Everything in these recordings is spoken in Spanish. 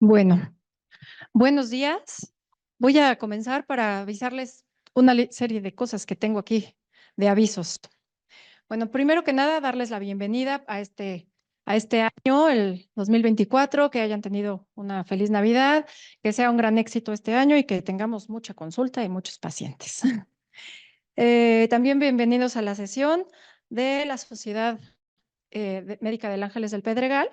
Bueno, buenos días. Voy a comenzar para avisarles una serie de cosas que tengo aquí de avisos. Bueno, primero que nada, darles la bienvenida a este año, el 2024, que hayan tenido una feliz Navidad, que sea un gran éxito este año y que tengamos mucha consulta y muchos pacientes. También bienvenidos a la sesión de la Sociedad Médica del Ángeles del Pedregal.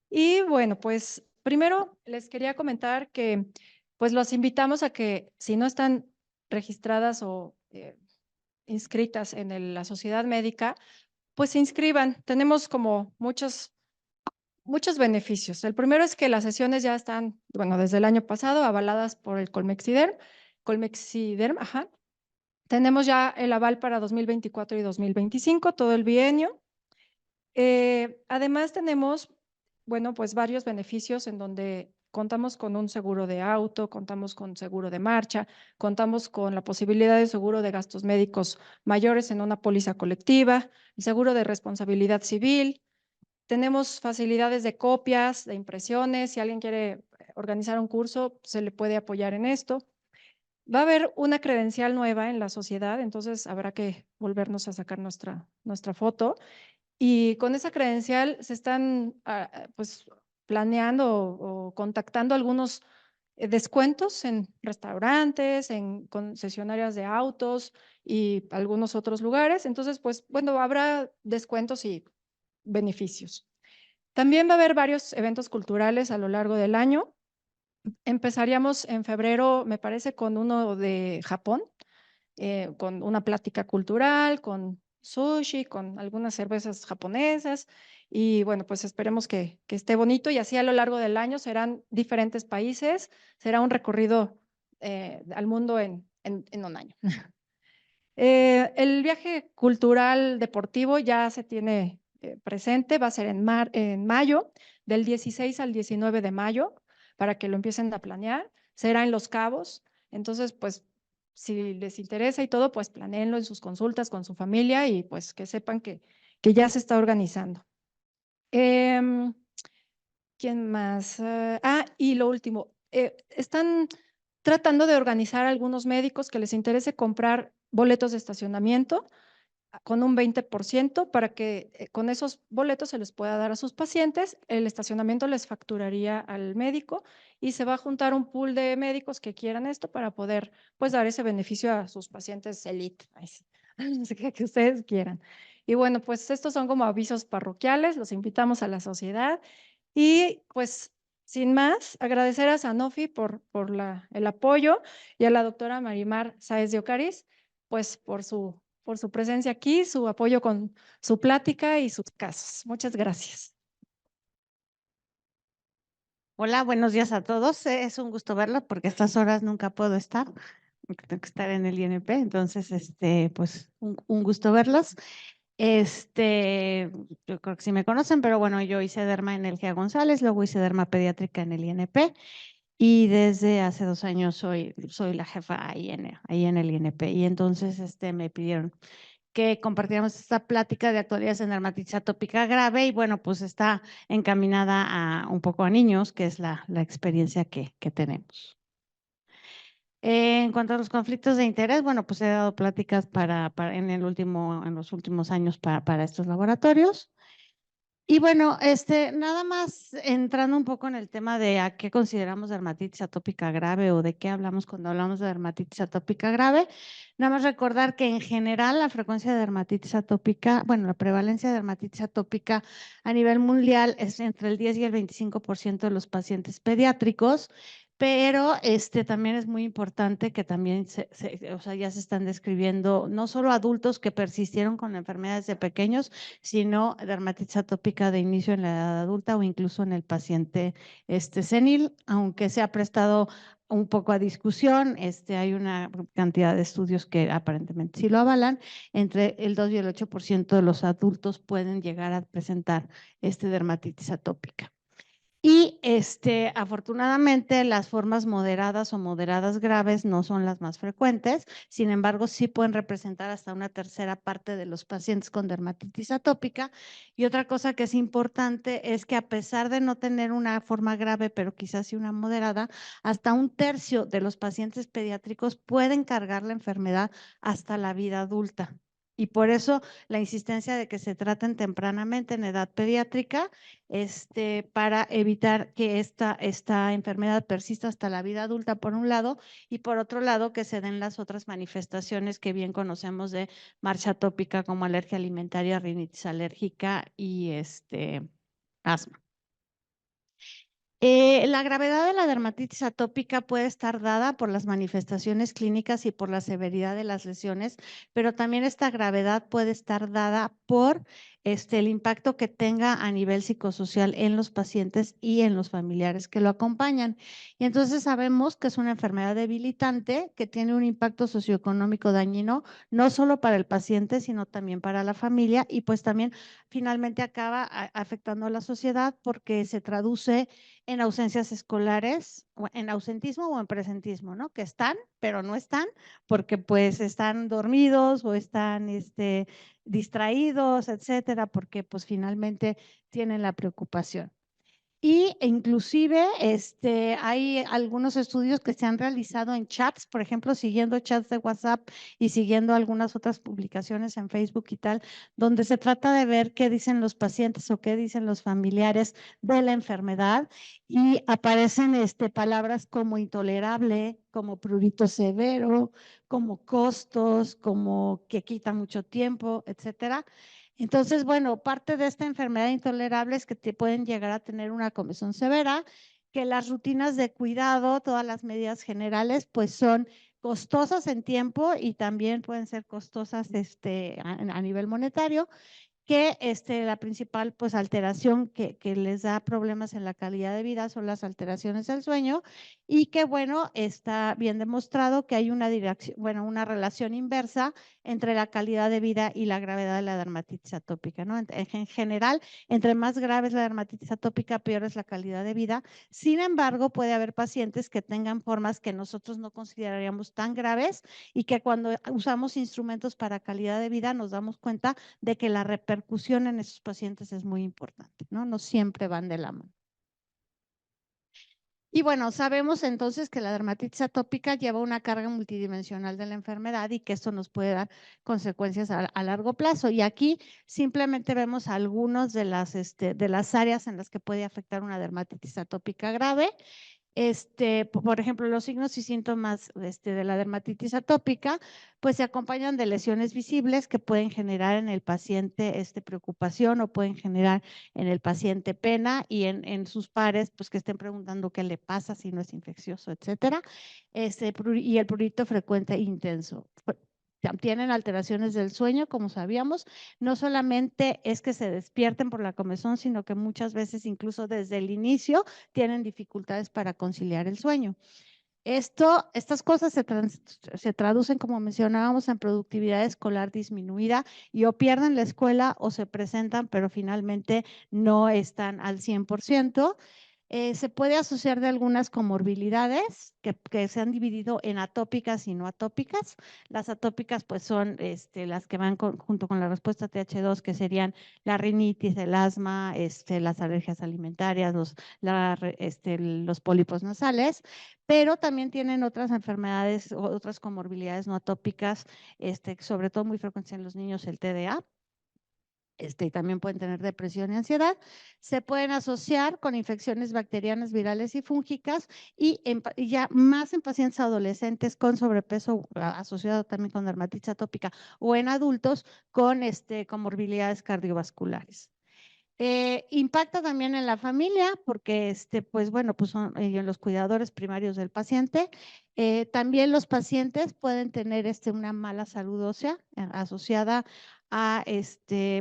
Y bueno, pues primero les quería comentar que pues los invitamos a que si no están registradas o inscritas en la sociedad médica, pues se inscriban. Tenemos como muchos beneficios. El primero es que las sesiones ya están, bueno, desde el año pasado avaladas por el Colmexiderm, ajá. Tenemos ya el aval para 2024 y 2025, todo el bienio. Además tenemos, bueno, pues varios beneficios en donde contamos con un seguro de auto, contamos con seguro de marcha, contamos con la posibilidad de seguro de gastos médicos mayores en una póliza colectiva, el seguro de responsabilidad civil, tenemos facilidades de copias, de impresiones, si alguien quiere organizar un curso, se le puede apoyar en esto. Va a haber una credencial nueva en la sociedad, entonces habrá que volvernos a sacar nuestra foto. Y con esa credencial se están pues planeando o contactando algunos descuentos en restaurantes, en concesionarias de autos y algunos otros lugares. Entonces, pues bueno, habrá descuentos y beneficios. También va a haber varios eventos culturales a lo largo del año. Empezaríamos en febrero, me parece, con uno de Japón, con una plática cultural, con sushi, con algunas cervezas japonesas y bueno, pues esperemos que esté bonito y así a lo largo del año serán diferentes países, será un recorrido al mundo en un año. El viaje cultural deportivo ya se tiene presente, va a ser en mayo, del 16 al 19 de mayo, para que lo empiecen a planear. Será en Los Cabos, entonces pues si les interesa y todo, pues planéenlo en sus consultas con su familia y pues que sepan que ya se está organizando. Em, ¿Quién más? Y lo último, están tratando de organizar a algunos médicos que les interese comprar boletos de estacionamiento con un 20% para que con esos boletos se les pueda dar a sus pacientes. El estacionamiento les facturaría al médico y se va a juntar un pool de médicos que quieran esto para poder pues dar ese beneficio a sus pacientes elite, no sé qué que ustedes quieran. Y bueno, pues estos son como avisos parroquiales, los invitamos a la sociedad y pues sin más, agradecer a Sanofi por el apoyo y a la doctora Marimar Sáez de Ocariz, pues por su presencia aquí, su apoyo con su plática y sus casos. Muchas gracias. Hola, buenos días a todos. Es un gusto verlos porque a estas horas nunca puedo estar, porque tengo que estar en el INP, entonces, pues, un gusto verlos. Yo creo que sí me conocen, pero bueno, yo hice derma en el GEA González, luego hice derma pediátrica en el INP y desde hace 2 años soy la jefa ahí en el INP. Y entonces, me pidieron que compartiéramos esta plática de actualidades en dermatitis atópica grave y bueno, pues está encaminada un poco a niños, que es la experiencia que tenemos. En cuanto a los conflictos de interés, bueno, pues he dado pláticas en los últimos años para estos laboratorios. Y bueno, nada más entrando un poco en el tema de a qué consideramos dermatitis atópica grave o de qué hablamos cuando hablamos de dermatitis atópica grave, nada más recordar que en general la frecuencia de dermatitis atópica, bueno, la prevalencia de dermatitis atópica a nivel mundial es entre el 10 y el 25% de los pacientes pediátricos, pero también es muy importante que también o sea, ya se están describiendo no solo adultos que persistieron con enfermedades de pequeños, sino dermatitis atópica de inicio en la edad adulta o incluso en el paciente senil, aunque se ha prestado un poco a discusión, hay una cantidad de estudios que aparentemente sí lo avalan, entre el 2 y el 8% de los adultos pueden llegar a presentar dermatitis atópica. Y afortunadamente las formas moderadas o moderadas graves no son las más frecuentes, sin embargo sí pueden representar hasta una tercera parte de los pacientes con dermatitis atópica. Y otra cosa que es importante es que a pesar de no tener una forma grave, pero quizás sí una moderada, hasta un tercio de los pacientes pediátricos pueden cargar la enfermedad hasta la vida adulta. Y por eso la insistencia de que se traten tempranamente en edad pediátrica, para evitar que esta enfermedad persista hasta la vida adulta, por un lado, y por otro lado, que se den las otras manifestaciones que bien conocemos de marcha atópica, como alergia alimentaria, rinitis alérgica y asma. La gravedad de la dermatitis atópica puede estar dada por las manifestaciones clínicas y por la severidad de las lesiones, pero también esta gravedad puede estar dada por el impacto que tenga a nivel psicosocial en los pacientes y en los familiares que lo acompañan. Y entonces sabemos que es una enfermedad debilitante que tiene un impacto socioeconómico dañino, no solo para el paciente, sino también para la familia, y pues también finalmente acaba afectando a la sociedad porque se traduce en ausencias escolares, o en ausentismo o en presentismo, ¿no? Que están, pero no están, porque pues están dormidos o están distraídos, etcétera, porque pues finalmente tienen la preocupación. Y inclusive hay algunos estudios que se han realizado en chats, por ejemplo, siguiendo chats de WhatsApp y siguiendo algunas otras publicaciones en Facebook y tal, donde se trata de ver qué dicen los pacientes o qué dicen los familiares de la enfermedad, y aparecen palabras como intolerable, como prurito severo, como costos, como que quita mucho tiempo, etcétera. Entonces, bueno, parte de esta enfermedad intolerable es que te pueden llegar a tener una comezón severa, que las rutinas de cuidado, todas las medidas generales, pues son costosas en tiempo y también pueden ser costosas a nivel monetario, que la principal pues alteración que les da problemas en la calidad de vida son las alteraciones del sueño, y que bueno, está bien demostrado que hay una dirección, bueno, una relación inversa entre la calidad de vida y la gravedad de la dermatitis atópica, ¿no? En general, entre más grave es la dermatitis atópica, peor es la calidad de vida. Sin embargo, puede haber pacientes que tengan formas que nosotros no consideraríamos tan graves, y que cuando usamos instrumentos para calidad de vida nos damos cuenta de que la repercusión en esos pacientes es muy importante, ¿no? No siempre van de la mano. Y bueno, sabemos entonces que la dermatitis atópica lleva una carga multidimensional de la enfermedad y que esto nos puede dar consecuencias a largo plazo. Y aquí simplemente vemos algunas de las áreas en las que puede afectar una dermatitis atópica grave. Por ejemplo, los signos y síntomas de la dermatitis atópica, pues se acompañan de lesiones visibles que pueden generar en el paciente preocupación, o pueden generar en el paciente pena, y en sus pares, pues que estén preguntando qué le pasa, si no es infeccioso, etcétera. Y el prurito frecuente e intenso. Tienen alteraciones del sueño, como sabíamos. No solamente es que se despierten por la comezón, sino que muchas veces incluso desde el inicio tienen dificultades para conciliar el sueño. Estas cosas se traducen, como mencionábamos, en productividad escolar disminuida, y o pierden la escuela o se presentan, pero finalmente no están al 100%. Se puede asociar de algunas comorbilidades que se han dividido en atópicas y no atópicas. Las atópicas pues son las que van junto con la respuesta TH2, que serían la rinitis, el asma, las alergias alimentarias, los pólipos nasales, pero también tienen otras enfermedades, otras comorbilidades no atópicas, sobre todo muy frecuentes en los niños, el TDA. Y también pueden tener depresión y ansiedad. Se pueden asociar con infecciones bacterianas, virales y fúngicas, y ya más en pacientes adolescentes con sobrepeso asociado también con dermatitis atópica, o en adultos con comorbilidades cardiovasculares. Impacta también en la familia porque, pues bueno, pues son los cuidadores primarios del paciente. También los pacientes pueden tener una mala salud ósea asociada a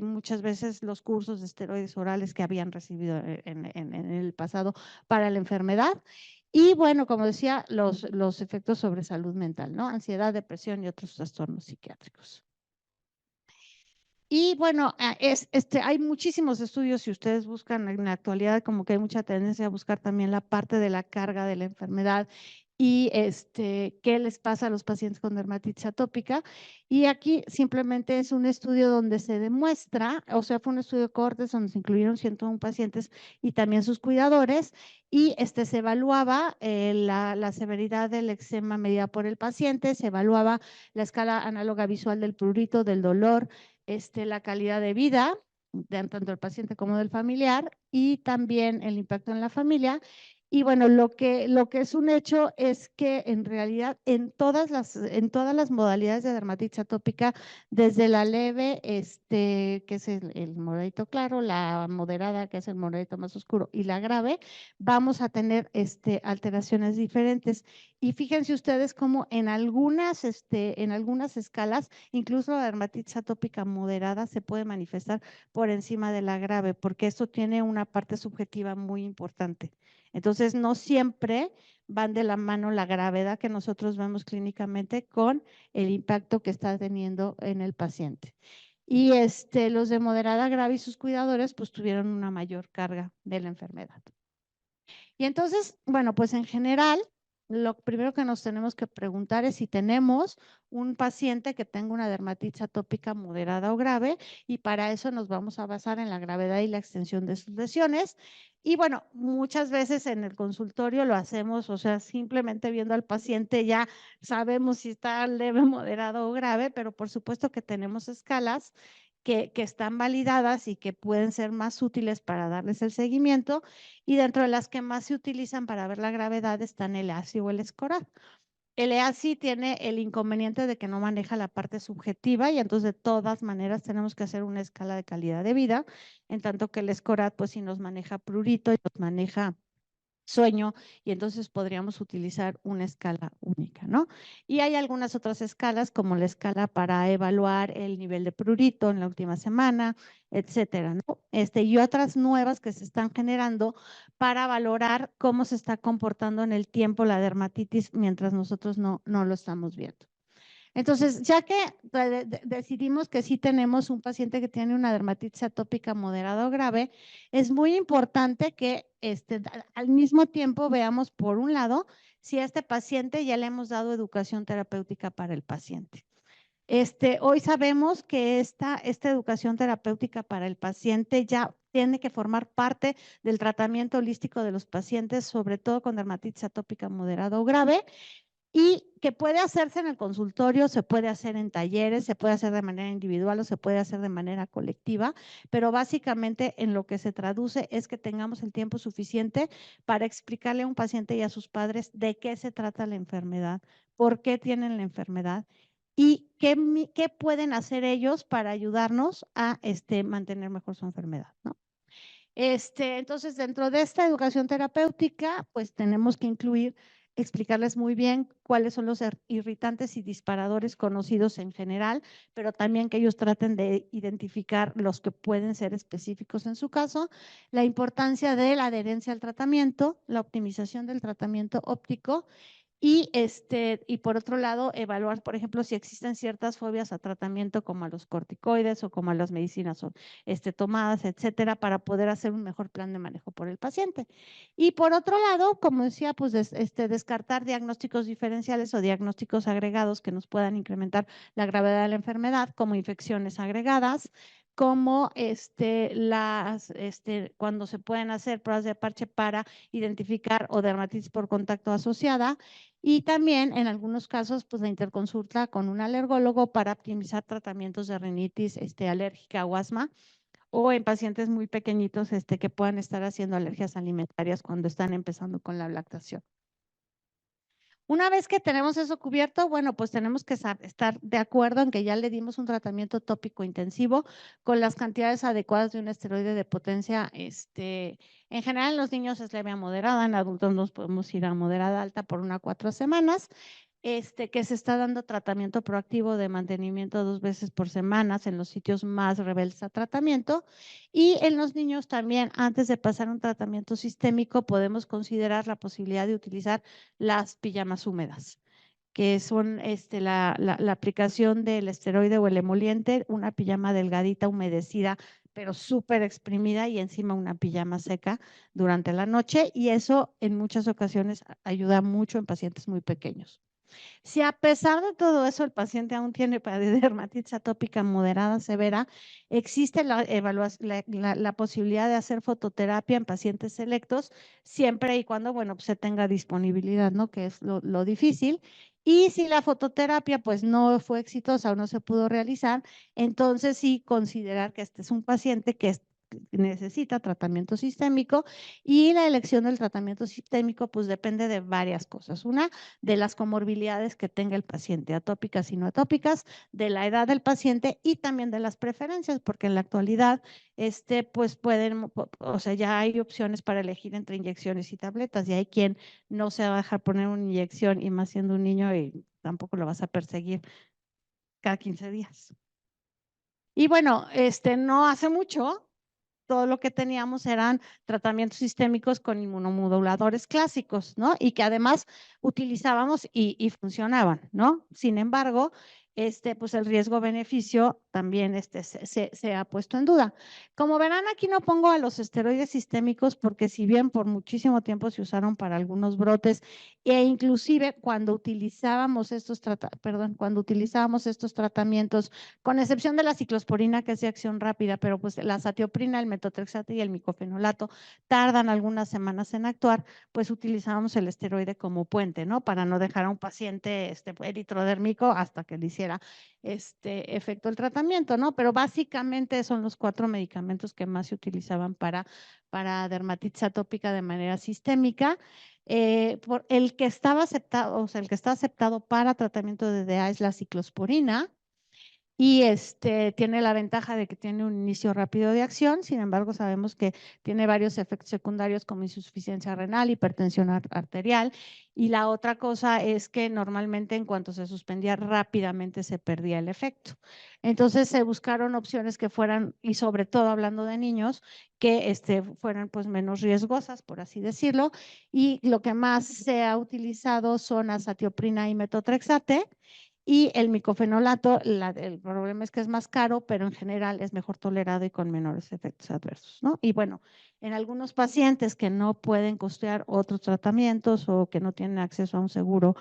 muchas veces los cursos de esteroides orales que habían recibido en el pasado para la enfermedad. Y bueno, como decía, los efectos sobre salud mental, ¿no? Ansiedad, depresión y otros trastornos psiquiátricos. Y bueno, hay muchísimos estudios, si ustedes buscan en la actualidad, como que hay mucha tendencia a buscar también la parte de la carga de la enfermedad y qué les pasa a los pacientes con dermatitis atópica. Y aquí simplemente es un estudio donde se demuestra, o sea, fue un estudio de cohortes donde se incluyeron 101 pacientes y también sus cuidadores, y se evaluaba la severidad del eczema medida por el paciente, se evaluaba la escala análoga visual del prurito, del dolor, la calidad de vida de tanto del paciente como del familiar y también el impacto en la familia. Y bueno, lo que es un hecho es que en realidad en todas las modalidades de dermatitis atópica, desde la leve, que es el moradito claro, la moderada, que es el moradito más oscuro, y la grave, vamos a tener alteraciones diferentes. Y fíjense ustedes cómo en algunas escalas, incluso la dermatitis atópica moderada se puede manifestar por encima de la grave, porque esto tiene una parte subjetiva muy importante. Entonces, no siempre van de la mano la gravedad que nosotros vemos clínicamente con el impacto que está teniendo en el paciente. Y los de moderada grave y sus cuidadores, pues tuvieron una mayor carga de la enfermedad. Y entonces, bueno, pues en general, lo primero que nos tenemos que preguntar es si tenemos un paciente que tenga una dermatitis atópica moderada o grave, y para eso nos vamos a basar en la gravedad y la extensión de sus lesiones. Y bueno, muchas veces en el consultorio lo hacemos, o sea, simplemente viendo al paciente ya sabemos si está leve, moderado o grave, pero por supuesto que tenemos escalas que están validadas y que pueden ser más útiles para darles el seguimiento, y dentro de las que más se utilizan para ver la gravedad están el EASI o el SCORAD. El EASI tiene el inconveniente de que no maneja la parte subjetiva, y entonces de todas maneras tenemos que hacer una escala de calidad de vida, en tanto que el SCORAD pues sí nos maneja prurito y nos maneja sueño, y entonces podríamos utilizar una escala única, ¿no? Y hay algunas otras escalas, como la escala para evaluar el nivel de prurito en la última semana, etcétera, ¿no? Y otras nuevas que se están generando para valorar cómo se está comportando en el tiempo la dermatitis mientras nosotros no lo estamos viendo. Entonces, ya que decidimos que sí tenemos un paciente que tiene una dermatitis atópica moderada o grave, es muy importante que al mismo tiempo veamos, por un lado, si a este paciente ya le hemos dado educación terapéutica para el paciente. Hoy sabemos que esta educación terapéutica para el paciente ya tiene que formar parte del tratamiento holístico de los pacientes, sobre todo con dermatitis atópica moderada o grave, y que puede hacerse en el consultorio, se puede hacer en talleres, se puede hacer de manera individual o se puede hacer de manera colectiva, pero básicamente en lo que se traduce es que tengamos el tiempo suficiente para explicarle a un paciente y a sus padres de qué se trata la enfermedad, por qué tienen la enfermedad y qué pueden hacer ellos para ayudarnos a mantener mejor su enfermedad, ¿no? Entonces, dentro de esta educación terapéutica, pues tenemos que incluir, explicarles muy bien cuáles son los irritantes y disparadores conocidos en general, pero también que ellos traten de identificar los que pueden ser específicos en su caso, la importancia de la adherencia al tratamiento, la optimización del tratamiento óptico, y por otro lado, evaluar, por ejemplo, si existen ciertas fobias a tratamiento como a los corticoides o como a las medicinas tomadas, etcétera, para poder hacer un mejor plan de manejo por el paciente. Y por otro lado, como decía, pues descartar diagnósticos diferenciales o diagnósticos agregados que nos puedan incrementar la gravedad de la enfermedad, como infecciones agregadas, como cuando se pueden hacer pruebas de parche para identificar o dermatitis por contacto asociada, y también en algunos casos, pues la interconsulta con un alergólogo para optimizar tratamientos de rinitis alérgica o asma, o en pacientes muy pequeñitos que puedan estar haciendo alergias alimentarias cuando están empezando con la lactación. Una vez que tenemos eso cubierto, bueno, pues tenemos que estar de acuerdo en que ya le dimos un tratamiento tópico intensivo con las cantidades adecuadas de un esteroide de potencia. En general en los niños es leve a moderada, en adultos nos podemos ir a moderada alta por 1 a 4 semanas. Que se está dando tratamiento proactivo de mantenimiento 2 veces por semana en los sitios más rebeldes a tratamiento. Y en los niños también, antes de pasar un tratamiento sistémico, podemos considerar la posibilidad de utilizar las pijamas húmedas. que son la aplicación del esteroide o el emoliente, una pijama delgadita, humedecida, pero súper exprimida y encima una pijama seca durante la noche, y eso en muchas ocasiones ayuda mucho en pacientes muy pequeños. Si a pesar de todo eso el paciente aún tiene dermatitis atópica moderada severa, existe la posibilidad de hacer fototerapia en pacientes selectos, siempre y cuando, bueno, pues se tenga disponibilidad, ¿no? Que es lo difícil. Y si la fototerapia pues no fue exitosa o no se pudo realizar, entonces sí considerar que este es un paciente que necesita tratamiento sistémico, y la elección del tratamiento sistémico pues depende de varias cosas. Una, de las comorbilidades que tenga el paciente, atópicas y no atópicas, de la edad del paciente y también de las preferencias, porque en la actualidad, pues pueden, o sea, ya hay opciones para elegir entre inyecciones y tabletas, y hay quien no se va a dejar poner una inyección, y más siendo un niño, y tampoco lo vas a perseguir cada 15 días. Y bueno, no hace mucho, todo lo que teníamos eran tratamientos sistémicos con inmunomoduladores clásicos, ¿no? Y que además utilizábamos y funcionaban, ¿no? Sin embargo, pues el riesgo-beneficio también se ha puesto en duda. Como verán, aquí no pongo a los esteroides sistémicos porque si bien por muchísimo tiempo se usaron para algunos brotes, e inclusive cuando utilizábamos estos tratamientos, con excepción de la ciclosporina, que es de acción rápida, pero pues la satioprina, el metotrexate y el micofenolato tardan algunas semanas en actuar, pues utilizábamos el esteroide como puente, ¿no? Para no dejar a un paciente eritrodérmico hasta que le hiciera efecto el tratamiento, ¿no? Pero básicamente son los 4 medicamentos que más se utilizaban para dermatitis atópica de manera sistémica. Por el que estaba aceptado, o sea, el que está aceptado para tratamiento de DA es la ciclosporina, y tiene la ventaja de que tiene un inicio rápido de acción. Sin embargo, sabemos que tiene varios efectos secundarios como insuficiencia renal, hipertensión arterial, y la otra cosa es que normalmente en cuanto se suspendía rápidamente se perdía el efecto. Entonces se buscaron opciones que fueran, y sobre todo hablando de niños, que fueran pues menos riesgosas, por así decirlo, y lo que más se ha utilizado son azatioprina y metotrexate. Y el micofenolato, el problema es que es más caro, pero en general es mejor tolerado y con menores efectos adversos, ¿no? Y bueno, en algunos pacientes que no pueden costear otros tratamientos o que no tienen acceso a un seguro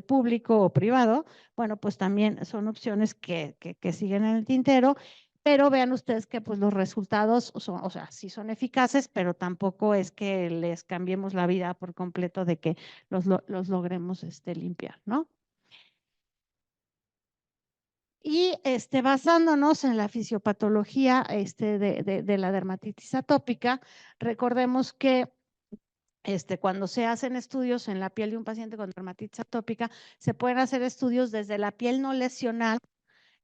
público o privado, bueno, pues también son opciones que siguen en el tintero. Pero vean ustedes que pues los resultados son, o sea, sí son eficaces, pero tampoco es que les cambiemos la vida por completo de que los logremos limpiar, ¿no? Y basándonos en la fisiopatología de la dermatitis atópica, recordemos que cuando se hacen estudios en la piel de un paciente con dermatitis atópica, se pueden hacer estudios desde la piel no lesional,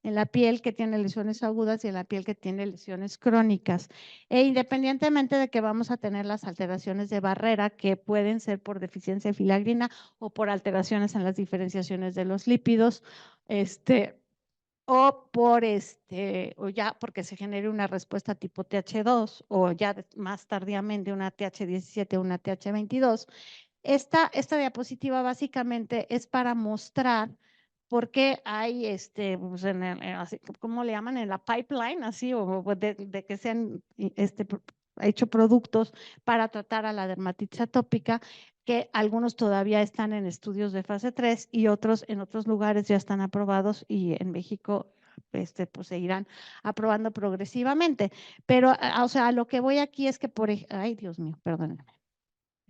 en la piel que tiene lesiones agudas y en la piel que tiene lesiones crónicas. E independientemente de que vamos a tener las alteraciones de barrera, que pueden ser por deficiencia de filagrina o por alteraciones en las diferenciaciones de los lípidos, o por o ya porque se genere una respuesta tipo TH2, o ya más tardíamente una TH17 o una TH22. Esta diapositiva básicamente es para mostrar por qué hay, pues así, ¿cómo le llaman? En la pipeline, así, o de que se han hecho productos para tratar a la dermatitis atópica, que algunos todavía están en estudios de fase 3 y otros en otros lugares ya están aprobados, y en México pues se irán aprobando progresivamente. Pero, o sea, a lo que voy aquí es que ay, Dios mío, perdónenme,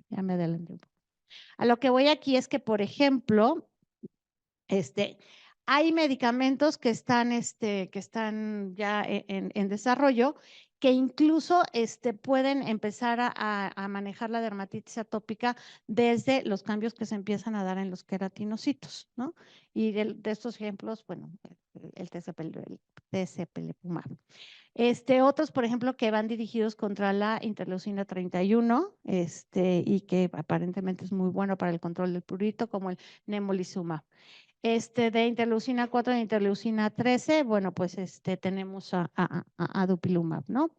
ya me adelanté un poco. A lo que voy aquí es que, por ejemplo, hay medicamentos que están ya en desarrollo, que incluso pueden empezar a manejar la dermatitis atópica desde los cambios que se empiezan a dar en los queratinocitos, ¿no? Y de estos ejemplos, bueno, el tezepelumab. Otros, por ejemplo, que van dirigidos contra la interleucina 31, y que aparentemente es muy bueno para el control del prurito, como el nemolizumab. De interleucina 4 e interleucina 13, bueno, pues tenemos a dupilumab, ¿no?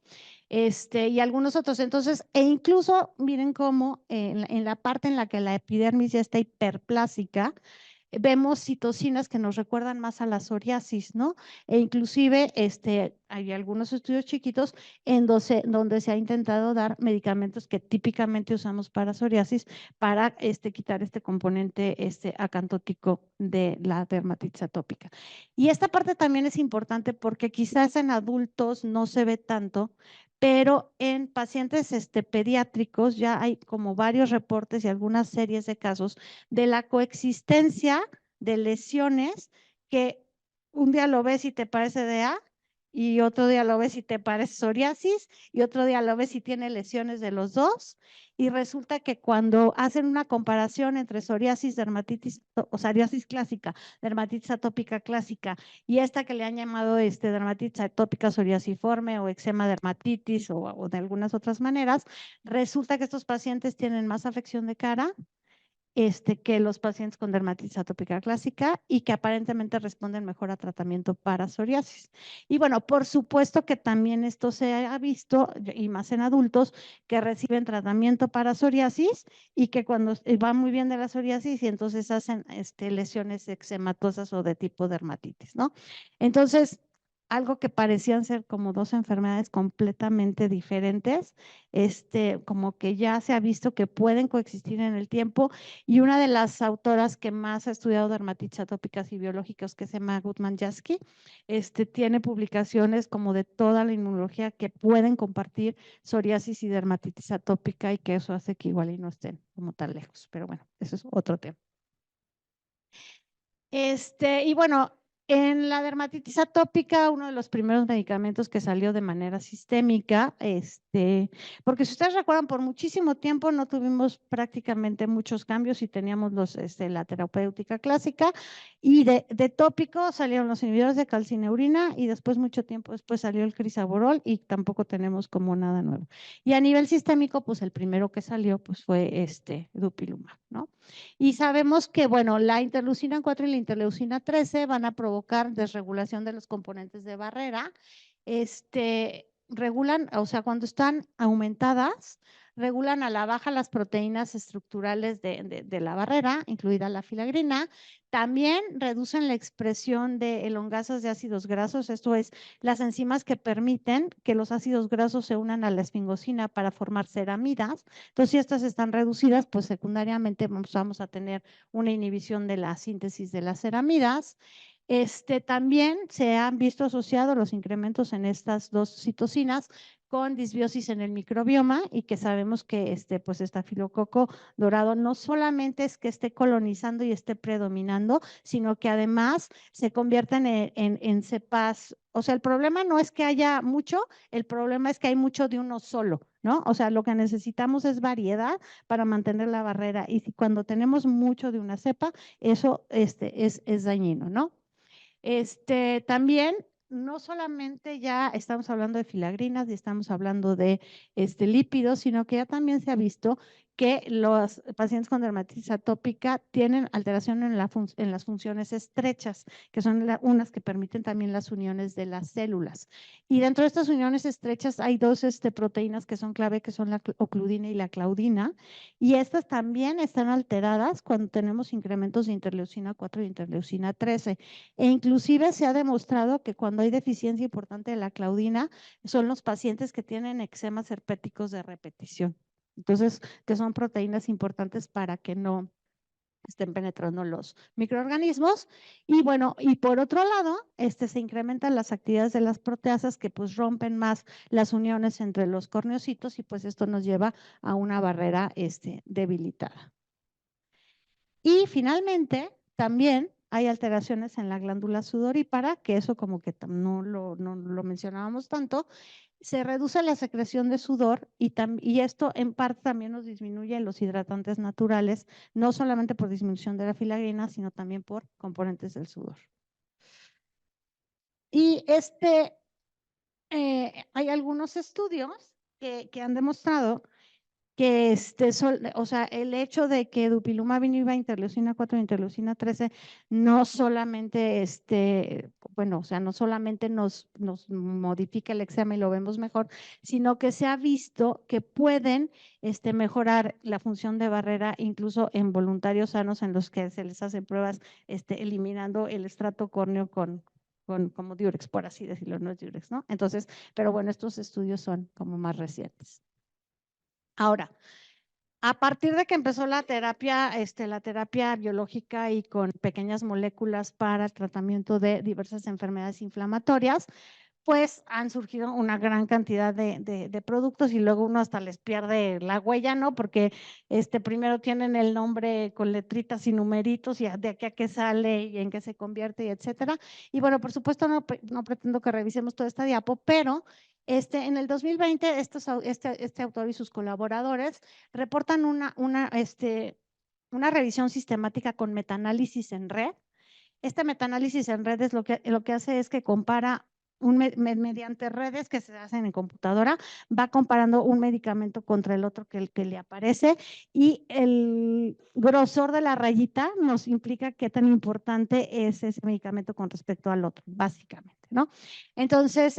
Y algunos otros. Entonces, e incluso miren cómo en la parte en la que la epidermis ya está hiperplásica, vemos citocinas que nos recuerdan más a la psoriasis, ¿no? E inclusive hay algunos estudios chiquitos donde se ha intentado dar medicamentos que típicamente usamos para psoriasis para quitar este componente acantótico de la dermatitis atópica. Y esta parte también es importante porque quizás en adultos no se ve tanto, pero en pacientes pediátricos ya hay como varios reportes y algunas series de casos de la coexistencia de lesiones que un día lo ves y te parece DA y otro día lo ves y te parece psoriasis y otro día lo ves y tiene lesiones de los dos. Y resulta que cuando hacen una comparación entre psoriasis, dermatitis o psoriasis clásica, dermatitis atópica clásica y esta que le han llamado dermatitis atópica psoriasiforme o eczema dermatitis o de algunas otras maneras, resulta que estos pacientes tienen más afección de cara que los pacientes con dermatitis atópica clásica y que aparentemente responden mejor a tratamiento para psoriasis. Y bueno, por supuesto que también esto se ha visto, y más en adultos, que reciben tratamiento para psoriasis y que cuando va muy bien de la psoriasis y entonces hacen lesiones eczematosas o de tipo dermatitis, ¿no? Entonces, algo que parecían ser como dos enfermedades completamente diferentes, como que ya se ha visto que pueden coexistir en el tiempo y una de las autoras que más ha estudiado dermatitis atópicas y biológicas, que se llama Gutman Jasky, tiene publicaciones como de toda la inmunología que pueden compartir psoriasis y dermatitis atópica y que eso hace que igual y no estén como tan lejos. Pero bueno, eso es otro tema. Y bueno, en la dermatitis atópica, uno de los primeros medicamentos que salió de manera sistémica, porque si ustedes recuerdan, por muchísimo tiempo no tuvimos prácticamente muchos cambios y teníamos la terapéutica clásica y de tópico salieron los inhibidores de calcineurina y después, mucho tiempo después, salió el crisaborol y tampoco tenemos como nada nuevo. Y a nivel sistémico, pues el primero que salió pues fue dupilumab, ¿no? Y sabemos que, bueno, la interleucina 4 y la interleucina 13 van a provocar desregulación de los componentes de barrera. Regulan, o sea, cuando están aumentadas, regulan a la baja las proteínas estructurales de la barrera, incluida la filagrina. También reducen la expresión de elongasas de ácidos grasos, esto es, las enzimas que permiten que los ácidos grasos se unan a la esfingosina para formar ceramidas. Entonces, si estas están reducidas, pues secundariamente vamos a tener una inhibición de la síntesis de las ceramidas. También se han visto asociados los incrementos en estas dos citocinas con disbiosis en el microbioma y que sabemos que pues estafilococo dorado no solamente es que esté colonizando y esté predominando, sino que además se convierten en cepas. O sea, el problema no es que haya mucho, el problema es que hay mucho de uno solo, ¿no? O sea, lo que necesitamos es variedad para mantener la barrera y cuando tenemos mucho de una cepa, eso es dañino, ¿no? También no solamente ya estamos hablando de filagrinas y estamos hablando de lípidos, sino que ya también se ha visto que los pacientes con dermatitis atópica tienen alteración en las funciones estrechas, que son unas que permiten también las uniones de las células. Y dentro de estas uniones estrechas hay dos proteínas que son clave, que son la ocludina y la claudina, y estas también están alteradas cuando tenemos incrementos de interleucina 4 y interleucina 13. E inclusive se ha demostrado que cuando hay deficiencia importante de la claudina, son los pacientes que tienen eczemas herpéticos de repetición. Entonces, que son proteínas importantes para que no estén penetrando los microorganismos. Y bueno, y por otro lado, se incrementan las actividades de las proteasas que pues rompen más las uniones entre los corneocitos y pues esto nos lleva a una barrera debilitada. Y finalmente, también hay alteraciones en la glándula sudorípara, que eso como que no lo mencionábamos tanto. Se reduce la secreción de sudor y esto en parte también nos disminuye los hidratantes naturales, no solamente por disminución de la filagrina, sino también por componentes del sudor. Y hay algunos estudios que han demostrado o sea, el hecho de que dupilumab inhiba interleucina 4 e interleucina 13 no solamente, bueno, o sea, no solamente nos modifica el eczema y lo vemos mejor, sino que se ha visto que pueden mejorar la función de barrera incluso en voluntarios sanos en los que se les hacen pruebas eliminando el estrato córneo como diurex, por así decirlo, no es diurex, ¿no? Entonces, pero bueno, estos estudios son como más recientes. Ahora, a partir de que empezó la terapia biológica y con pequeñas moléculas para el tratamiento de diversas enfermedades inflamatorias, pues han surgido una gran cantidad de productos y luego uno hasta les pierde la huella, ¿no? Porque primero tienen el nombre con letritas y numeritos y de aquí a qué sale y en qué se convierte y etcétera. Y bueno, por supuesto no pretendo que revisemos toda esta diapo, pero en el 2020 este autor y sus colaboradores reportan una revisión sistemática con metaanálisis en red. Este metaanálisis en redes lo que hace es que compara mediante redes que se hacen en computadora, va comparando un medicamento contra el otro que le aparece y el grosor de la rayita nos implica qué tan importante es ese medicamento con respecto al otro, básicamente, ¿no? Entonces,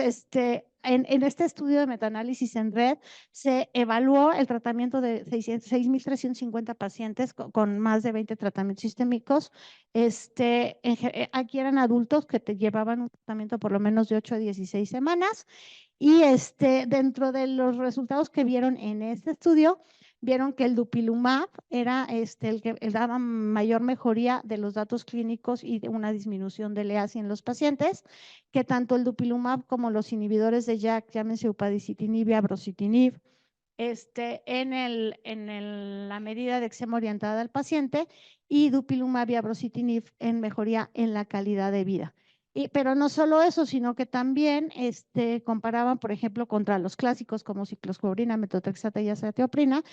en este estudio de metaanálisis en red se evaluó el tratamiento de 6,350 pacientes con más de 20 tratamientos sistémicos. Aquí eran adultos que te llevaban un tratamiento por lo menos de 8 a 16 semanas y dentro de los resultados que vieron en este estudio, vieron que el dupilumab era el que daba mayor mejoría de los datos clínicos y de una disminución del EASI en los pacientes, que tanto el dupilumab como los inhibidores de JAK, llámense upadacitinib y abrocitinib, la medida de eczema orientada al paciente y dupilumab y abrocitinib en mejoría en la calidad de vida. Pero no solo eso, sino que también comparaban, por ejemplo, contra los clásicos como ciclosporina, metotrexata y azatioprina,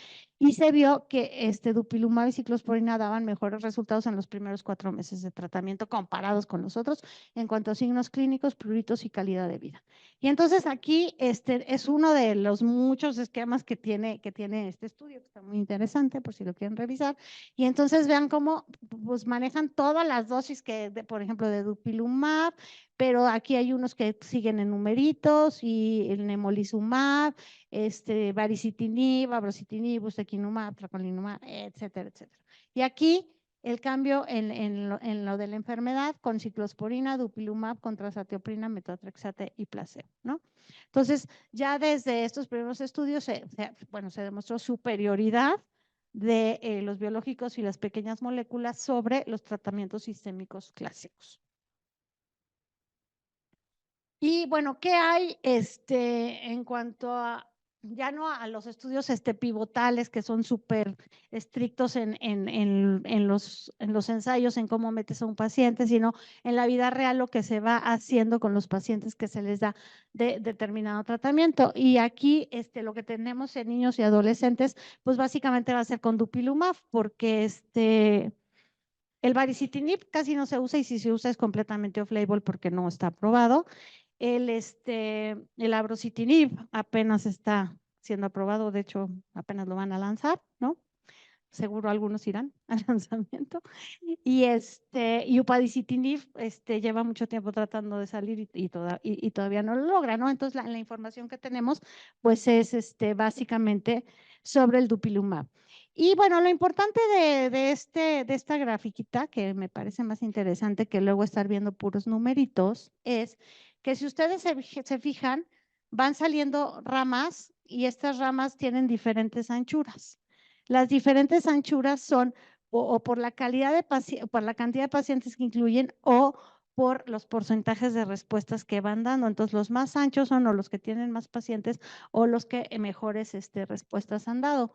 y se vio que dupilumab y ciclosporina daban mejores resultados en los primeros 4 meses de tratamiento comparados con los otros en cuanto a signos clínicos, pruritos y calidad de vida. Y entonces aquí es uno de los muchos esquemas que tiene este estudio, que está muy interesante por si lo quieren revisar. Y entonces vean cómo pues, manejan todas las dosis por ejemplo, de dupilumab, pero aquí hay unos que siguen en numeritos y el nemolizumab, baricitinib, abrocitinib, ustekinumab, tracolinumab, etcétera, etcétera. Y aquí el cambio en lo de la enfermedad con ciclosporina, dupilumab, contra azatioprina, metotrexate y placebo, ¿no? Entonces, ya desde estos primeros estudios, se demostró superioridad de los biológicos y las pequeñas moléculas sobre los tratamientos sistémicos clásicos. Y bueno, ¿qué hay en cuanto a ya no a los estudios pivotales que son súper estrictos en los ensayos, en cómo metes a un paciente, sino en la vida real lo que se va haciendo con los pacientes que se les da de determinado tratamiento? Y aquí lo que tenemos en niños y adolescentes, pues básicamente va a ser con dupilumab, porque el baricitinib casi no se usa y si se usa es completamente off-label porque no está aprobado. El abrocitinib apenas está siendo aprobado, de hecho apenas lo van a lanzar, ¿no? Seguro algunos irán al lanzamiento. Y upadacitinib lleva mucho tiempo tratando de salir y todavía no lo logra, ¿no? Entonces la información que tenemos pues es básicamente sobre el dupilumab. Y bueno, lo importante de esta grafiquita, que me parece más interesante que luego estar viendo puros numeritos, es que si ustedes se fijan, van saliendo ramas y estas ramas tienen diferentes anchuras. Las diferentes anchuras son o por la calidad por la cantidad de pacientes que incluyen o por los porcentajes de respuestas que van dando. Entonces, los más anchos son o los que tienen más pacientes o los que mejores respuestas han dado.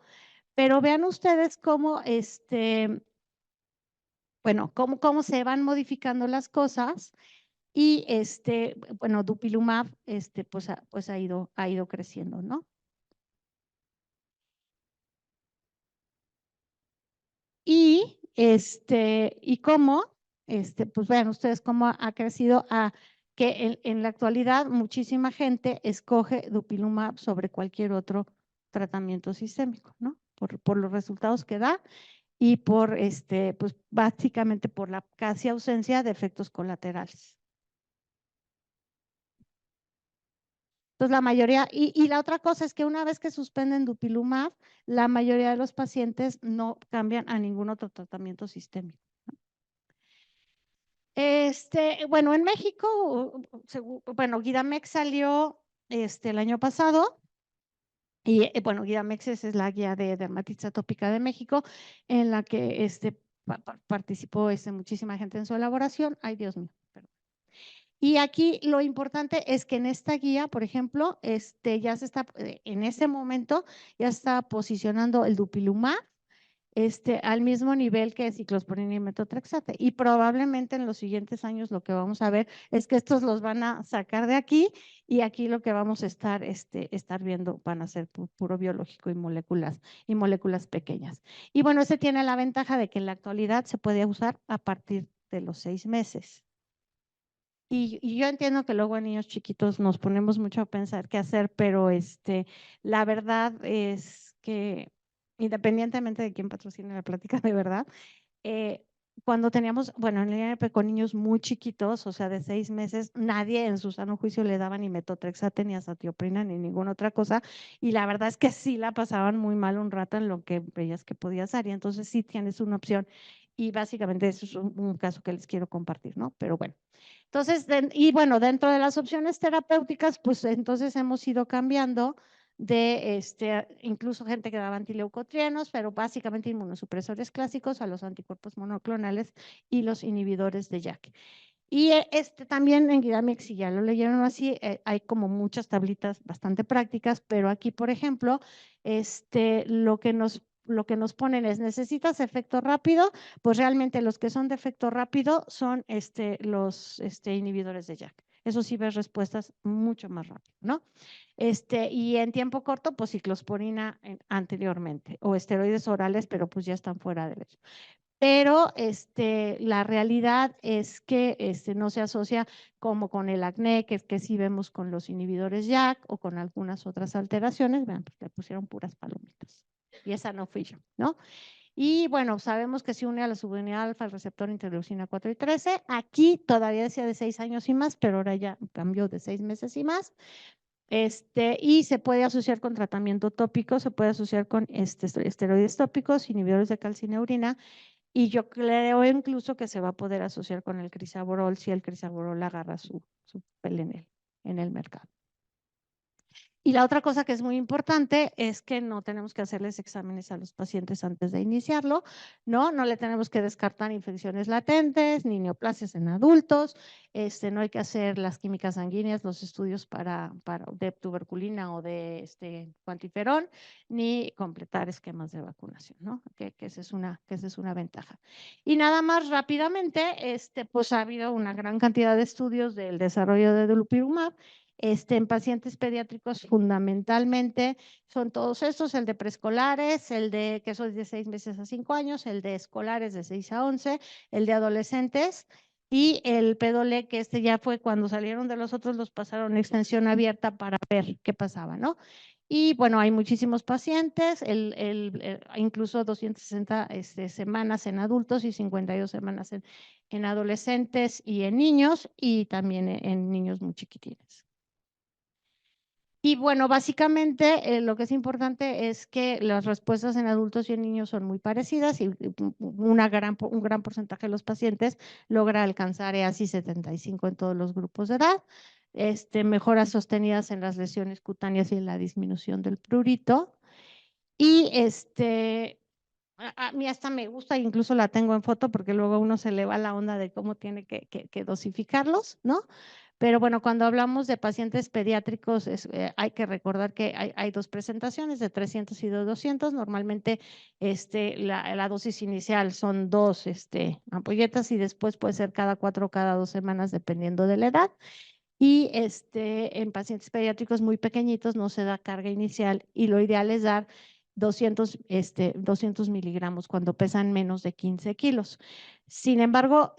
Pero vean ustedes cómo, cómo se van modificando las cosas y, bueno, dupilumab, pues ha ido creciendo, ¿no? Y, y cómo, pues vean ustedes cómo ha crecido a que en la actualidad muchísima gente escoge dupilumab sobre cualquier otro tratamiento sistémico, ¿no? por los resultados que da y por, pues básicamente por la casi ausencia de efectos colaterales. Entonces, la mayoría, y la otra cosa es que una vez que suspenden dupilumab, la mayoría de los pacientes no cambian a ningún otro tratamiento sistémico. Bueno, en México, bueno, Guidamex salió el año pasado. Y bueno, Guidamex es la guía de dermatitis atópica de México, en la que participó muchísima gente en su elaboración. Ay, Dios mío. Perdón. Y aquí lo importante es que en esta guía, por ejemplo, ya se está, en ese momento, ya está posicionando el dupilumab al mismo nivel que ciclosporina y metotrexate. Y probablemente en los siguientes años lo que vamos a ver es que estos los van a sacar de aquí y aquí lo que vamos a estar viendo van a ser puro biológico y moléculas pequeñas. Y bueno, tiene la ventaja de que en la actualidad se puede usar a partir de los 6 meses. Y yo entiendo que luego en niños chiquitos nos ponemos mucho a pensar qué hacer, pero la verdad es que independientemente de quién patrocine la plática de verdad, cuando teníamos, bueno, en el INP con niños muy chiquitos, o sea, de 6 meses, nadie en su sano juicio le daba ni metotrexate, ni azatioprina, ni ninguna otra cosa, y la verdad es que sí la pasaban muy mal un rato en lo que veías que podías hacer, y entonces sí tienes una opción, y básicamente eso es un caso que les quiero compartir, ¿no? Pero bueno. Entonces, y bueno, dentro de las opciones terapéuticas, pues entonces hemos ido cambiando de incluso gente que daba antileucotrienos, pero básicamente inmunosupresores clásicos a los anticuerpos monoclonales y los inhibidores de JAK. Y también en Guidamex, si ya lo leyeron así, hay como muchas tablitas bastante prácticas, pero aquí, por ejemplo, lo que nos ponen es, ¿necesitas efecto rápido? Pues realmente los que son de efecto rápido son los inhibidores de JAK. Eso sí ves respuestas mucho más rápido, ¿no? Y en tiempo corto, pues ciclosporina anteriormente, o esteroides orales, pero pues ya están fuera de eso. Pero la realidad es que no se asocia como con el acné, que sí vemos con los inhibidores JAK o con algunas otras alteraciones. Vean, pues le pusieron puras palomitas. Y esa no fui yo, ¿no? Y bueno, sabemos que se une a la subunidad alfa al receptor interleucina 4 y 13. Aquí todavía decía de 6 años y más, pero ahora ya cambió de 6 meses y más. Y se puede asociar con tratamiento tópico, se puede asociar con esteroides tópicos, inhibidores de calcineurina, y yo creo incluso que se va a poder asociar con el crisaborol si el crisaborol agarra su papel en el mercado. Y la otra cosa que es muy importante es que no tenemos que hacerles exámenes a los pacientes antes de iniciarlo, ¿no? No le tenemos que descartar infecciones latentes ni neoplasias en adultos, no hay que hacer las químicas sanguíneas, los estudios de tuberculina o de cuantiferón, ni completar esquemas de vacunación, ¿no? Que esa es una ventaja. Y nada más rápidamente, pues ha habido una gran cantidad de estudios del desarrollo de dupilumab. En pacientes pediátricos fundamentalmente son todos estos, el de preescolares, el de que son de 6 meses a 5 años, el de escolares de 6 a 11, el de adolescentes y el PEDOLE, que ya fue cuando salieron de los otros, los pasaron a extensión abierta para ver qué pasaba, ¿no? Y bueno, hay muchísimos pacientes, incluso 260 semanas en adultos y 52 semanas en adolescentes y en niños, y también en niños muy chiquitines. Y bueno, básicamente lo que es importante es que las respuestas en adultos y en niños son muy parecidas y un gran porcentaje de los pacientes logra alcanzar EASI 75 en todos los grupos de edad. Mejoras sostenidas en las lesiones cutáneas y en la disminución del prurito. Y a mí hasta me gusta, incluso la tengo en foto porque luego uno se le va la onda de cómo tiene que dosificarlos, ¿no? Pero bueno, cuando hablamos de pacientes pediátricos, hay que recordar que hay 2 presentaciones, de 300 y de 200. Normalmente la dosis inicial son 2 ampolletas y después puede ser cada 4 o cada 2 semanas, dependiendo de la edad. Y en pacientes pediátricos muy pequeñitos no se da carga inicial y lo ideal es dar 200 miligramos cuando pesan menos de 15 kilos. Sin embargo,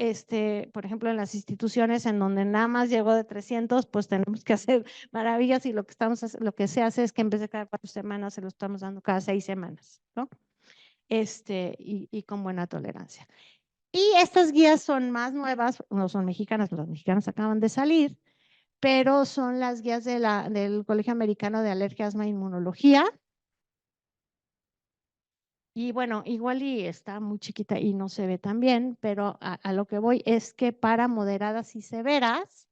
por ejemplo, en las instituciones en donde nada más llegó de 300, pues tenemos que hacer maravillas y lo que se hace es que en vez de cada 4 semanas se lo estamos dando cada 6 semanas, ¿no? Y con buena tolerancia. Y estas guías son más nuevas, no son mexicanas, las mexicanas acaban de salir, pero son las guías del Colegio Americano de Alergia, Asma e Inmunología. Y bueno, igual y está muy chiquita y no se ve tan bien, pero a lo que voy es que para moderadas y severas,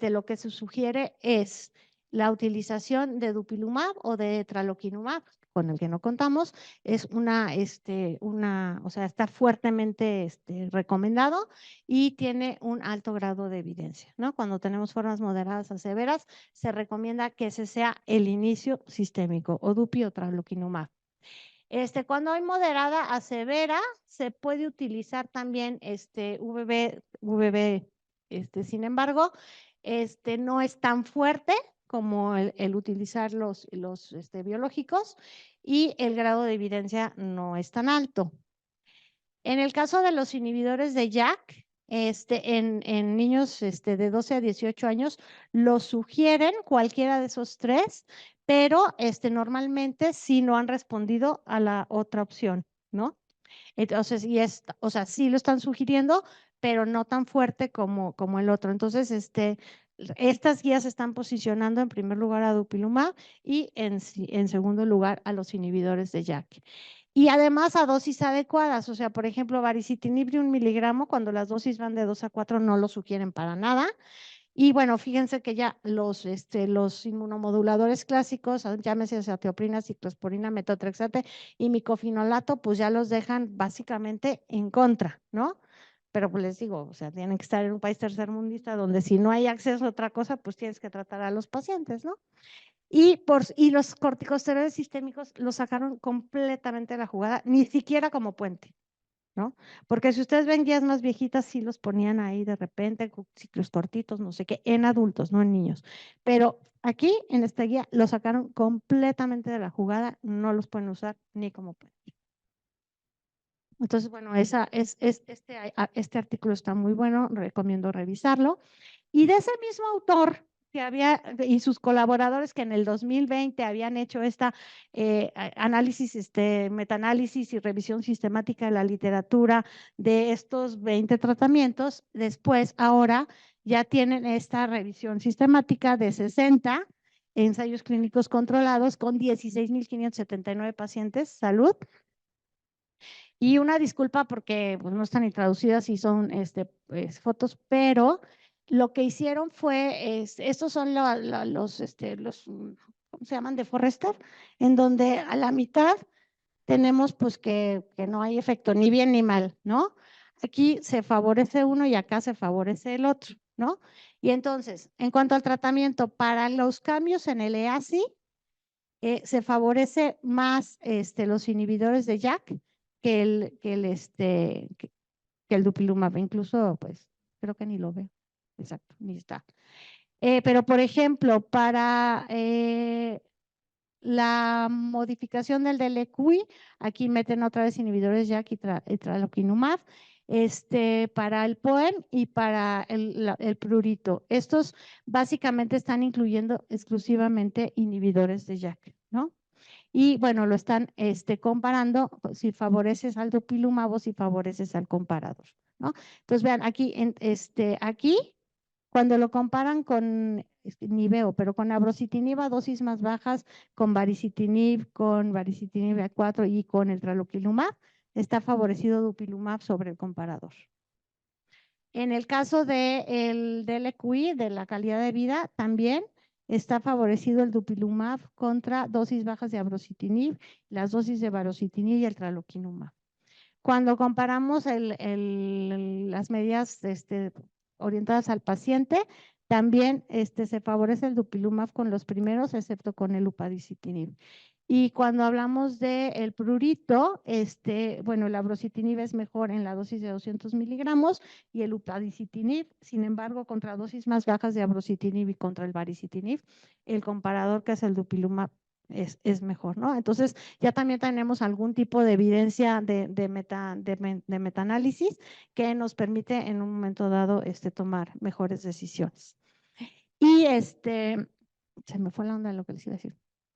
lo que se sugiere es la utilización de dupilumab o de tralokinumab, con el que no contamos, es o sea, está fuertemente recomendado y tiene un alto grado de evidencia, ¿no? Cuando tenemos formas moderadas a severas, se recomienda que ese sea el inicio sistémico, o dupi o tralokinumab. Cuando hay moderada a severa, se puede utilizar también VB, sin embargo, no es tan fuerte como el utilizar los biológicos y el grado de evidencia no es tan alto. En el caso de los inhibidores de JAK, en niños de 12 a 18 años, lo sugieren cualquiera de esos tres, pero normalmente sí no han respondido a la otra opción, ¿no? Entonces, o sea, sí lo están sugiriendo, pero no tan fuerte como el otro. Entonces, estas guías están posicionando en primer lugar a dupilumab y en segundo lugar a los inhibidores de JAK. Y además a dosis adecuadas, o sea, por ejemplo, baricitinib de 1 miligramo, cuando las dosis van de 2 a 4, no lo sugieren para nada. Y bueno, fíjense que ya los inmunomoduladores clásicos, llámese azatioprina, ciclosporina, metotrexate y micofenolato, pues ya los dejan básicamente en contra, ¿no? Pero pues les digo, o sea, tienen que estar en un país tercermundista donde si no hay acceso a otra cosa, pues tienes que tratar a los pacientes, ¿no? Y los corticosteroides sistémicos los sacaron completamente de la jugada, ni siquiera como puente, ¿no? Porque si ustedes ven guías más viejitas, sí los ponían ahí de repente, con ciclos cortitos, no sé qué, en adultos, no en niños. Pero aquí, en esta guía, los sacaron completamente de la jugada, no los pueden usar ni como puente. Entonces, bueno, este artículo está muy bueno, recomiendo revisarlo. Y de ese mismo autor y sus colaboradores que en el 2020 habían hecho esta análisis, metaanálisis y revisión sistemática de la literatura de estos 20 tratamientos, después ahora ya tienen esta revisión sistemática de 60 ensayos clínicos controlados con 16.579 pacientes, salud. Y una disculpa porque pues, no están ni traducidas y son fotos, pero lo que hicieron fue, estos son los, ¿cómo se llaman? De Forrester, en donde a la mitad tenemos pues que no hay efecto ni bien ni mal, ¿no? Aquí se favorece uno y acá se favorece el otro, ¿no? Y entonces, en cuanto al tratamiento, para los cambios en el EASI, se favorece más los inhibidores de JAK que el dupilumab. Incluso, pues, creo que ni lo veo. Exacto, ni está. Pero, por ejemplo, para la modificación del DLQI, aquí meten otra vez inhibidores JAK y tralokinumab, para el POEM y para el prurito. Estos básicamente están incluyendo exclusivamente inhibidores de JAK, ¿no? Y bueno, lo están comparando si favoreces al dupilumab o si favoreces al comparador, ¿no? Entonces, vean, aquí cuando lo comparan con, ni veo, pero con abrocitinib a dosis más bajas, con baricitinib A4 y con el tralokinumab, está favorecido dupilumab sobre el comparador. En el caso del DLQI, de la calidad de vida, también está favorecido el dupilumab contra dosis bajas de abrocitinib, las dosis de baricitinib y el tralokinumab. Cuando comparamos las medidas orientadas al paciente, también se favorece el dupilumab con los primeros, excepto con el upadacitinib. Y cuando hablamos del prurito, bueno, el abrocitinib es mejor en la dosis de 200 miligramos y el upadacitinib, sin embargo, contra dosis más bajas de abrocitinib y contra el baricitinib, el comparador que es el dupilumab es mejor, ¿no? Entonces, ya también tenemos algún tipo de evidencia de metaanálisis que nos permite en un momento dado tomar mejores decisiones. Y se me fue la onda de lo que les iba a decir.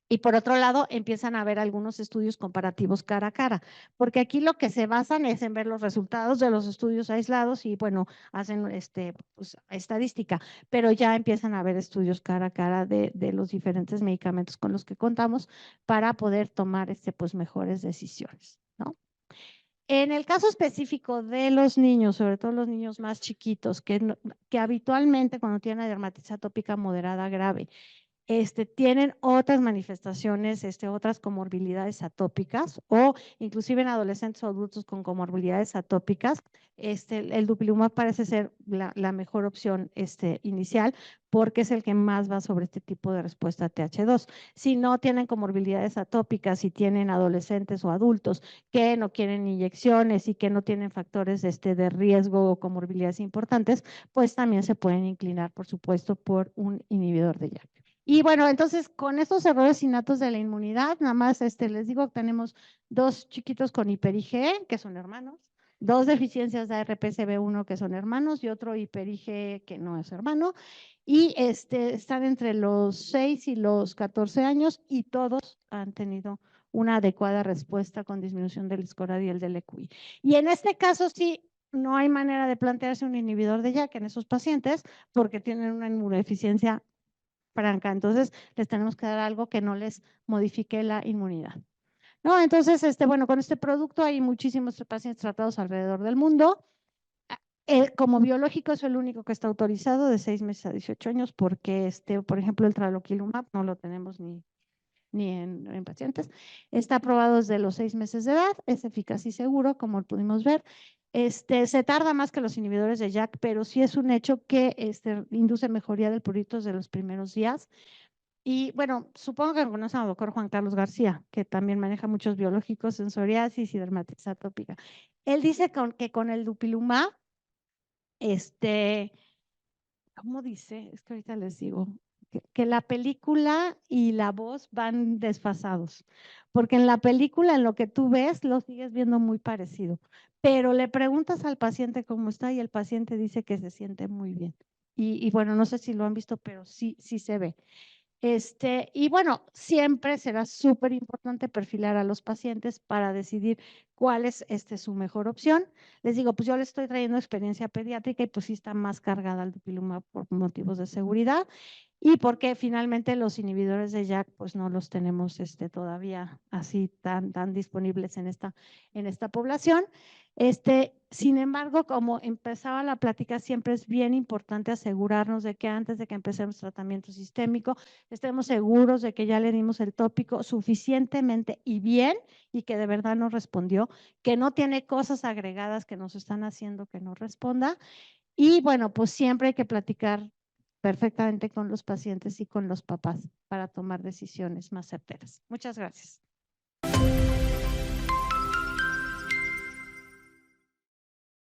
Y por otro lado, empiezan a haber algunos estudios comparativos cara a cara, porque aquí lo que se basan es en ver los resultados de los estudios aislados y bueno, hacen pues, estadística, pero ya empiezan a haber estudios cara a cara de los diferentes medicamentos con los que contamos para poder tomar pues mejores decisiones, ¿no? En el caso específico de los niños, sobre todo los niños más chiquitos, que habitualmente cuando tienen dermatitis atópica moderada grave, tienen otras manifestaciones, otras comorbilidades atópicas o inclusive en adolescentes o adultos con comorbilidades atópicas, el dupilumab parece ser la mejor opción inicial porque es el que más va sobre este tipo de respuesta TH2. Si no tienen comorbilidades atópicas, si tienen adolescentes o adultos que no quieren inyecciones y que no tienen factores de riesgo o comorbilidades importantes, pues también se pueden inclinar, por supuesto, por un inhibidor de JAK. Y bueno, entonces con estos errores innatos de la inmunidad, nada más les digo que tenemos 2 chiquitos con hiper-IgE, que son hermanos, 2 deficiencias de ARPCB1 que son hermanos y otro hiper-IgE que no es hermano, y están entre los 6 y los 14 años y todos han tenido una adecuada respuesta con disminución del escoradiol del EQI. Y en este caso sí, no hay manera de plantearse un inhibidor de JAK en esos pacientes porque tienen una inmunodeficiencia franca. Entonces, les tenemos que dar algo que no les modifique la inmunidad. ¿No? Entonces, bueno, con este producto hay muchísimos pacientes tratados alrededor del mundo. Como biológico es el único que está autorizado de 6 meses a 18 años porque, por ejemplo, el traloquilumab no lo tenemos ni en pacientes. Está aprobado desde los 6 meses de edad, es eficaz y seguro, como pudimos ver. Se tarda más que los inhibidores de JAK, pero sí es un hecho que induce mejoría del prurito desde los primeros días. Y bueno, supongo que conocen al doctor Juan Carlos García, que también maneja muchos biológicos en psoriasis y dermatitis atópica. Él dice que con el dupilumab, ¿cómo dice? Es que ahorita les digo, que la película y la voz van desfasados, porque en la película, en lo que tú ves, lo sigues viendo muy parecido, pero le preguntas al paciente cómo está y el paciente dice que se siente muy bien. Y bueno, no sé si lo han visto, pero sí se ve. Y bueno, siempre será súper importante perfilar a los pacientes para decidir cuál es su mejor opción. Les digo, pues yo les estoy trayendo experiencia pediátrica y pues sí está más cargada el dupilumab por motivos de seguridad y porque finalmente los inhibidores de JAK pues no los tenemos todavía así tan disponibles en esta población. Sin embargo, como empezaba la plática, siempre es bien importante asegurarnos de que antes de que empecemos tratamiento sistémico, estemos seguros de que ya le dimos el tópico suficientemente y bien y que de verdad nos respondió, que no tiene cosas agregadas que nos están haciendo que no responda. Y bueno, pues siempre hay que platicar perfectamente con los pacientes y con los papás para tomar decisiones más certeras. Muchas gracias.